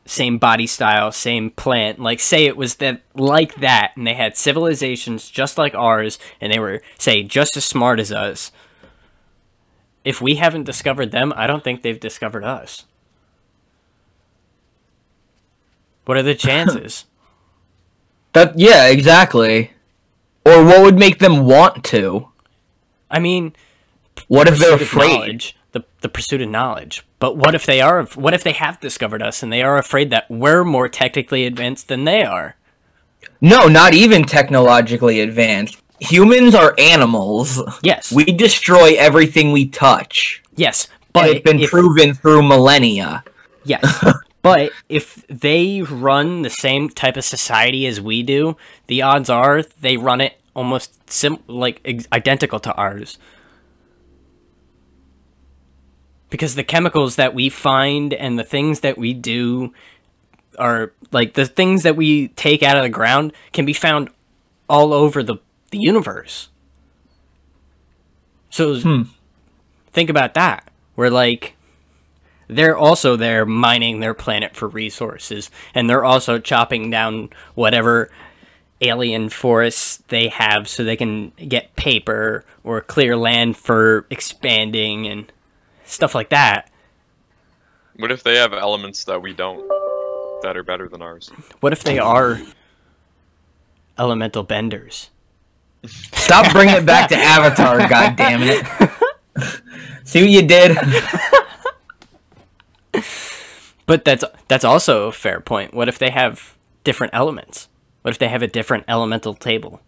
B: Same body style, same plant. Like, say it was like that, and they had civilizations just like ours, and they were, say, just as smart as us. If we haven't discovered them, I don't think they've discovered us. What are the chances?
A: Yeah, exactly. Or what would make them want to?
B: I mean,
A: what if they're afraid?
B: The pursuit of knowledge. But what if they have discovered us and they are afraid that we're more technically advanced than they are?
A: No, not even technologically advanced. Humans are animals.
B: Yes.
A: We destroy everything we touch.
B: Yes, but
A: it's been proven through millennia.
B: Yes. But if they run the same type of society as we do, the odds are they run it almost identical to ours. Because the chemicals that we find and the things that we do are, like, the things that we take out of the ground can be found all over the universe. So, think about that. We're like... They're also there mining their planet for resources, and they're also chopping down whatever alien forests they have so they can get paper or clear land for expanding and stuff like that.
C: What if they have elements that we don't, that are better than ours?
B: What if they are elemental benders?
A: Stop bringing it back to Avatar, goddammit. See what you did?
B: But that's also a fair point. What if they have different elements? What if they have a different elemental table?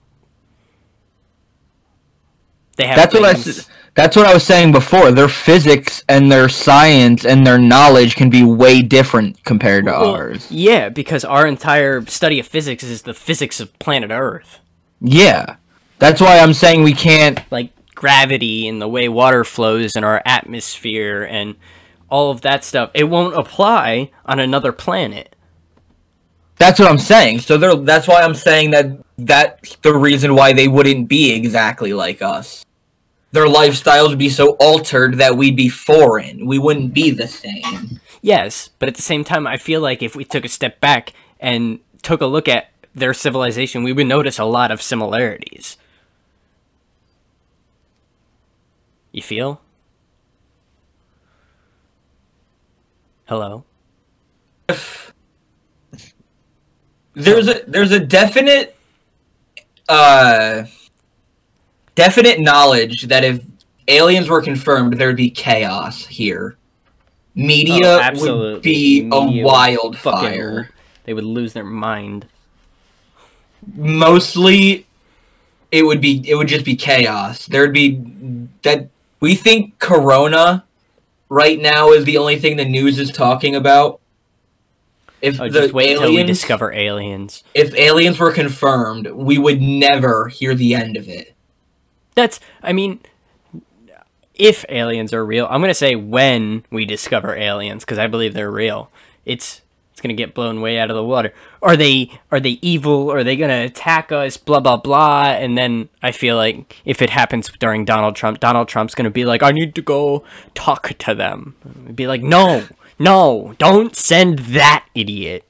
B: They have
A: that's what I was saying before. Their physics and their science and their knowledge can be way different compared to ours.
B: Yeah, because our entire study of physics is the physics of planet Earth.
A: Yeah. That's why I'm saying we can't...
B: Like gravity and the way water flows in our atmosphere and... all of that stuff, it won't apply on another planet.
A: That's what I'm saying. So that's why I'm saying that's the reason why they wouldn't be exactly like us. Their lifestyles would be so altered that we'd be foreign. We wouldn't be the same.
B: Yes, but at the same time, I feel like if we took a step back and took a look at their civilization, we would notice a lot of similarities. You feel? Hello?
A: There's a definite knowledge that if aliens were confirmed, there'd be chaos here. Media would be a wildfire.
B: They would lose their mind.
A: Mostly, it would just be chaos. There'd be that we think Corona right now is the only thing the news is talking about.
B: Just wait until we discover aliens.
A: If aliens were confirmed, we would never hear the end of it.
B: If aliens are real, I'm going to say when we discover aliens, because I believe they're real. It's going to get blown way out of the water. Are they evil? Are they going to attack us? Blah, blah, blah. And then I feel like if it happens during Donald Trump's going to be like, I need to go talk to them. Be like, no, don't send that idiot.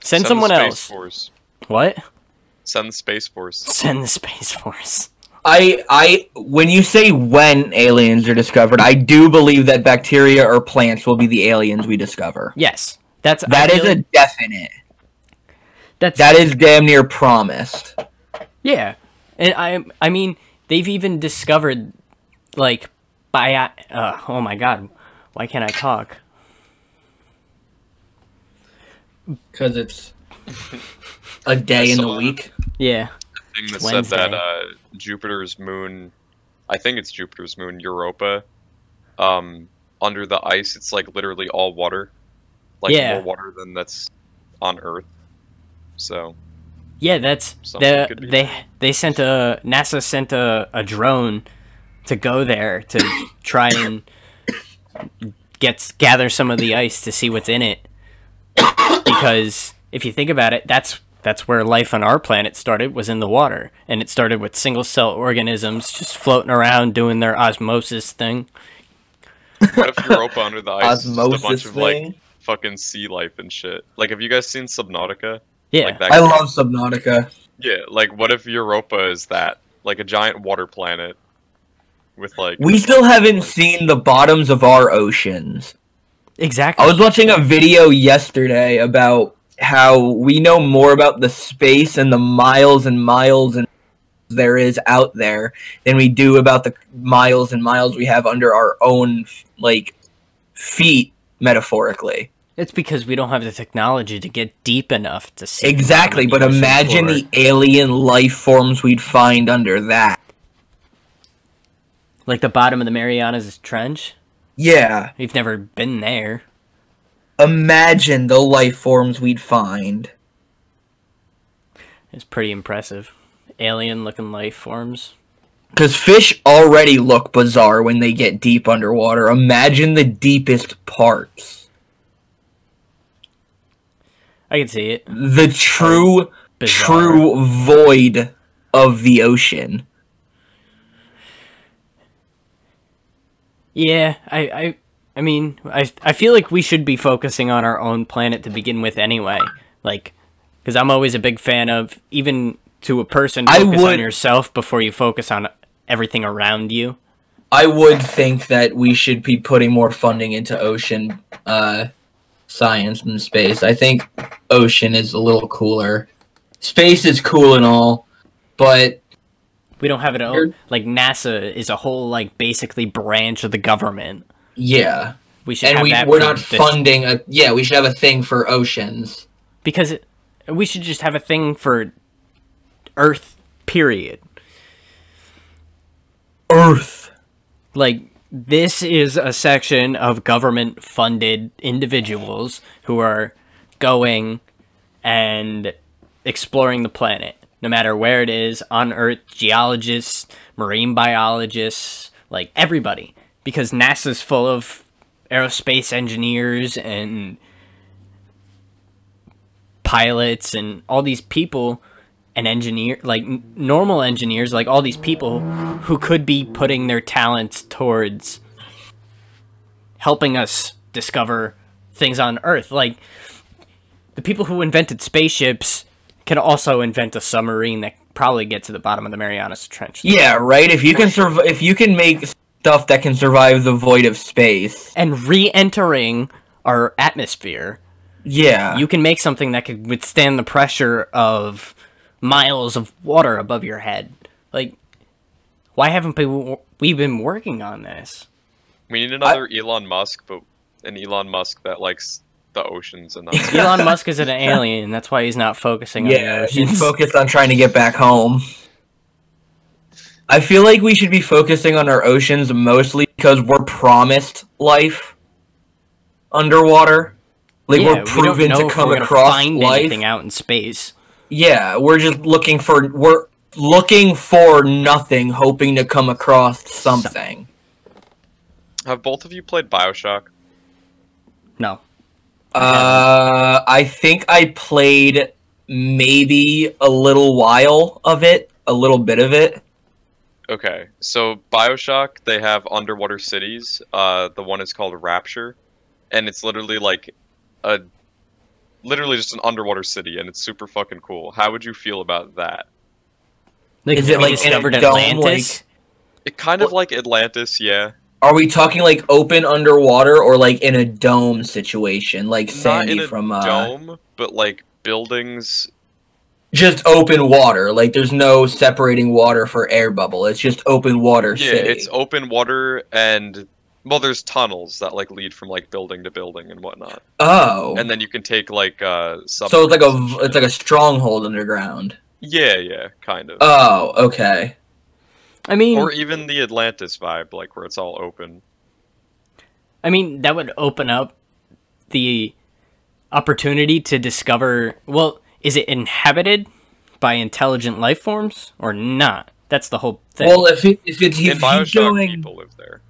B: Send someone else.
C: Space Force.
B: What?
C: Send the Space Force.
B: Send the Space Force.
A: When you say when aliens are discovered, I do believe that bacteria or plants will be the aliens we discover.
B: Yes.
A: That is a definite. That is damn near promised.
B: Yeah. And I mean, they've even discovered, like, oh my god, why can't I talk?
A: Because it's a day in the week.
B: Yeah.
C: Thing that said that Jupiter's moon, I think it's Jupiter's moon, Europa, under the ice, it's like literally all water. Like more water than that's on Earth. So
B: yeah, that's they sent NASA sent a drone to go there to try and gather some of the ice to see what's in it. Because if you think about it, that's where life on our planet started, was in the water. And it started with single-cell organisms just floating around doing their osmosis thing.
C: What if Europa under the ice is just a bunch of like fucking sea life and shit? Like, have you guys seen Subnautica?
B: Yeah,
C: like
A: I love Subnautica.
C: Yeah, like what if Europa is that? Like a giant water planet with like...
A: We still haven't seen the bottoms of our oceans.
B: Exactly.
A: I was watching a video yesterday about how we know more about the space and the miles and miles and there is out there than we do about the miles and miles we have under our own, like, feet, metaphorically.
B: It's because we don't have the technology to get deep enough to see.
A: Exactly, but imagine the alien life forms we'd find under that.
B: Like the bottom of the Marianas Trench?
A: Yeah.
B: We've never been there.
A: Imagine the life forms we'd find.
B: It's pretty impressive. Alien-looking life forms.
A: Because fish already look bizarre when they get deep underwater. Imagine the deepest parts.
B: I can see it.
A: The true void of the ocean.
B: Yeah, I mean, I feel like we should be focusing on our own planet to begin with anyway. Like, because I'm always a big fan of, even to a person, focus on yourself before you focus on everything around you.
A: I would think that we should be putting more funding into ocean science and space. I think ocean is a little cooler. Space is cool and all, but...
B: We don't have it all. Like, NASA is a whole, like, basically branch of the government.
A: Yeah.
B: We should
A: we're not funding a... Yeah, we should have a thing for oceans.
B: Because we should just have a thing for Earth, period.
A: Earth.
B: Like, this is a section of government-funded individuals who are going and exploring the planet. No matter where it is, on Earth, geologists, marine biologists, like, everybody. Because NASA's full of aerospace engineers and pilots and all these people, and normal engineers, like, all these people who could be putting their talents towards helping us discover things on Earth. Like, the people who invented spaceships can also invent a submarine that probably get to the bottom of the Marianas Trench.
A: Yeah, right. If you can make stuff that can survive the void of space
B: and re-entering our atmosphere,
A: yeah,
B: you can make something that could withstand the pressure of miles of water above your head. Like, why haven't we been working on this?
C: We need another Elon Musk, but an Elon Musk that likes the oceans and not
B: Elon Musk is an alien, that's why he's not focusing on the oceans.
A: He's focused on trying to get back home. I feel like we should be focusing on our oceans mostly because we're promised life underwater. Like, we're proven to come across
B: find
A: life.
B: Anything out in space.
A: Yeah, we're just looking for nothing, hoping to come across something.
C: Have both of you played BioShock?
B: No.
A: I think I played maybe a little bit of it.
C: Okay, so BioShock, they have underwater cities. The one is called Rapture, and it's literally like literally just an underwater city, and it's super fucking cool. How would you feel about that?
B: Like, is it like discovered Atlantis?
C: It kind of like Atlantis, yeah.
A: Are we talking like open underwater or like in a dome situation, like Sandy from
C: Not in a dome, but like buildings.
A: Just open water, like there's no separating water for air bubble. It's just open water.
C: Yeah,
A: city.
C: It's open water, and Well, there's tunnels that like lead from like building to building and whatnot.
A: Oh.
C: And then you can take like
A: So it's like a stronghold underground.
C: Yeah, kind of.
A: Oh, okay.
B: I mean,
C: or even the Atlantis vibe, like where it's all open.
B: I mean, that would open up the opportunity to discover. Well, is it inhabited by intelligent life forms or not? That's the whole thing.
A: Well, if he's
C: Bioshock,
A: going,
C: people live there.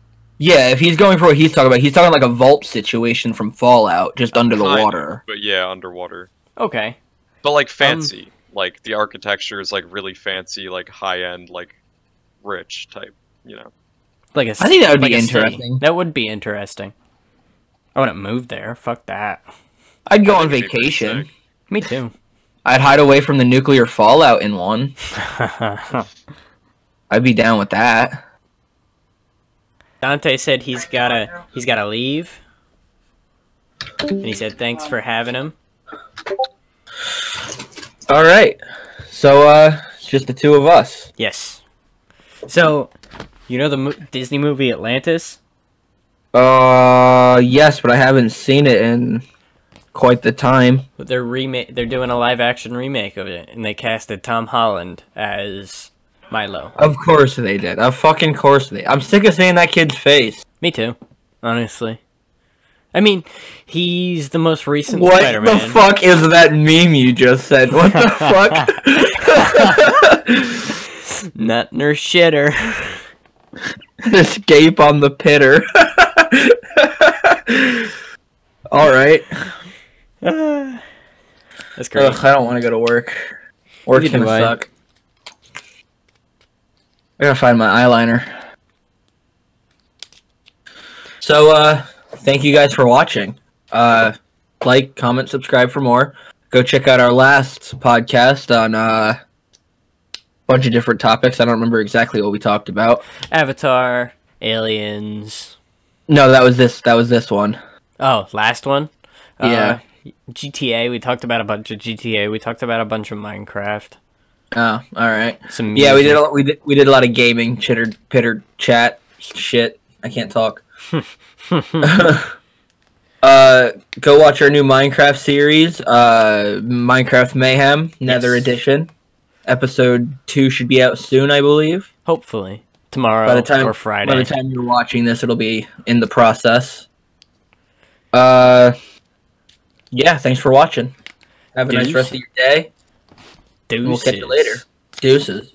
A: yeah, if he's going for what he's talking about, he's talking like a vault situation from Fallout, just under the water.
C: But yeah, underwater.
B: Okay.
C: But like fancy, like the architecture is like really fancy, like high end, like rich type, you know.
B: Like
A: I think that would be interesting.
B: City. That would be interesting. I wouldn't move there. Fuck that.
A: I'd go on vacation.
B: Me too.
A: I'd hide away from the nuclear fallout in one. I'd be down with that.
B: Dante said he's gotta leave. And he said thanks for having him.
A: Alright. So, it's just the two of us.
B: Yes. So, you know the Disney movie Atlantis?
A: Yes, but I haven't seen it in quite the time.
B: They're doing a live action remake of it, and they casted Tom Holland as Milo.
A: Of course they did. Of fucking course they. I'm sick of seeing that kid's face.
B: Me too, honestly. I mean, he's the most recent Spider-Man.
A: What the fuck is that meme you just said? What the fuck?
B: Nut nor shitter.
A: Escape on the pitter. Alright.
B: That's great.
A: Ugh, I don't want to go to work. Work's gonna suck. I gotta find my eyeliner. So, thank you guys for watching. Like, comment, subscribe for more. Go check out our last podcast on a bunch of different topics. I don't remember exactly what we talked about.
B: Avatar, Aliens.
A: No, that was this one.
B: Oh, last one?
A: Yeah.
B: GTA, we talked about a bunch of GTA. We talked about a bunch of Minecraft.
A: Oh, all right.
B: Some music.
A: Yeah, we did a lot of gaming, pitter chat shit. I can't talk. Go watch our new Minecraft series, Minecraft Mayhem, Nether Edition. Episode 2 should be out soon, I believe.
B: Hopefully. Tomorrow or Friday.
A: By the time you're watching this, it'll be in the process. Yeah, thanks for watching. Have a nice rest of your day.
B: Deuces.
A: We'll catch you later. Deuces.